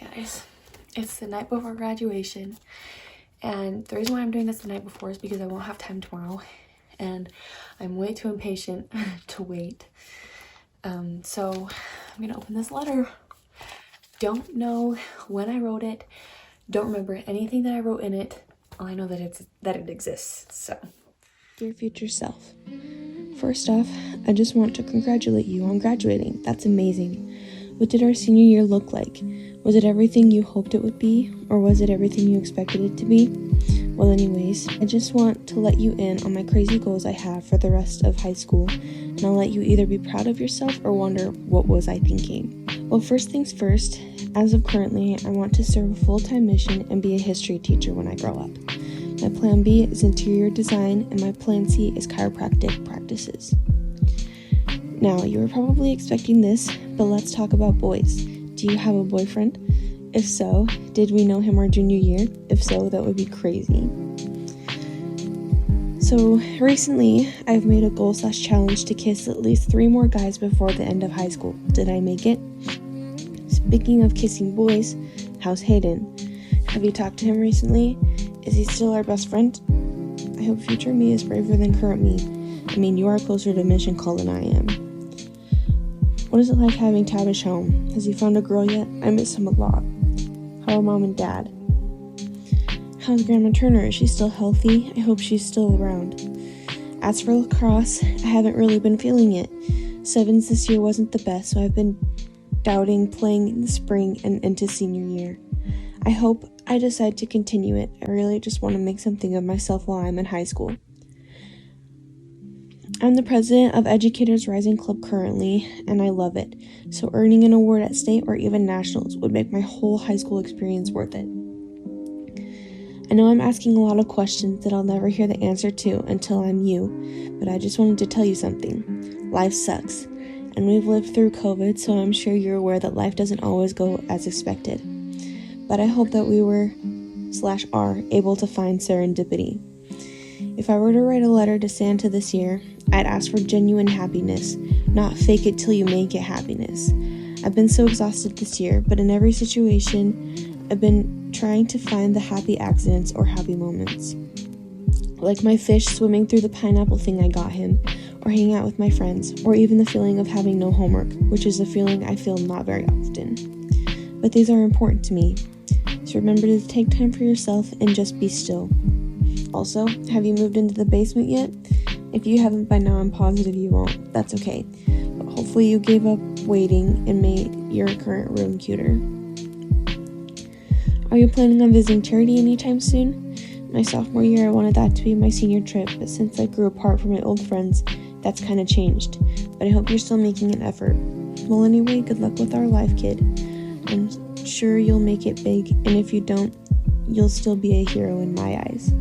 guys, it's the night before graduation, and the reason why I'm doing this the night before is because I won't have time tomorrow, and I'm way too impatient to wait. So I'm gonna open this letter. Don't know when I wrote it, don't remember anything that I wrote in it. All I know that it exists. So, dear future self, first off, I just want to congratulate you on graduating. That's amazing. What did our senior year look like? Was it everything you hoped it would be, or was it everything you expected it to be? Well, anyways, I just want to let you in on my crazy goals I have for the rest of high school, and I'll let you either be proud of yourself or wonder, what was I thinking? Well, first things first, as of currently, I want to serve a full-time mission and be a history teacher when I grow up. My plan B is interior design, and my plan C is chiropractic practices. Now, you were probably expecting this, but let's talk about boys. Do you have a boyfriend? If so, did we know him our junior year? If so, that would be crazy. So, recently, I've made a goal/challenge to kiss at least 3 more guys before the end of high school. Did I make it? Speaking of kissing boys, how's Hayden? Have you talked to him recently? Is he still our best friend? I hope future me is braver than current me. I mean, you are closer to mission call than I am. What is it like having Tavish home? Has he found a girl yet? I miss him a lot. How are mom and dad? How's Grandma Turner? Is she still healthy? I hope she's still around. As for lacrosse, I haven't really been feeling it. 7s this year wasn't the best, so I've been doubting playing in the spring and into senior year. I hope I decide to continue it. I really just want to make something of myself while I'm in high school. I'm the president of Educators Rising Club currently, and I love it. So earning an award at state or even nationals would make my whole high school experience worth it. I know I'm asking a lot of questions that I'll never hear the answer to until I'm you, but I just wanted to tell you something. Life sucks, and we've lived through COVID, so I'm sure you're aware that life doesn't always go as expected. But I hope that we are able to find serendipity. If I were to write a letter to Santa this year, I'd ask for genuine happiness, not fake it till you make it happiness. I've been so exhausted this year, but in every situation, I've been trying to find the happy accidents or happy moments. Like my fish swimming through the pineapple thing I got him, or hanging out with my friends, or even the feeling of having no homework, which is a feeling I feel not very often. But these are important to me, so remember to take time for yourself and just be still. Also, have you moved into the basement yet? If you haven't by now, I'm positive you won't. That's okay. But hopefully you gave up waiting and made your current room cuter. Are you planning on visiting charity anytime soon? My sophomore year, I wanted that to be my senior trip, but since I grew apart from my old friends, that's kind of changed. But I hope you're still making an effort. Well, anyway, good luck with our life, kid. I'm sure you'll make it big, and if you don't, you'll still be a hero in my eyes.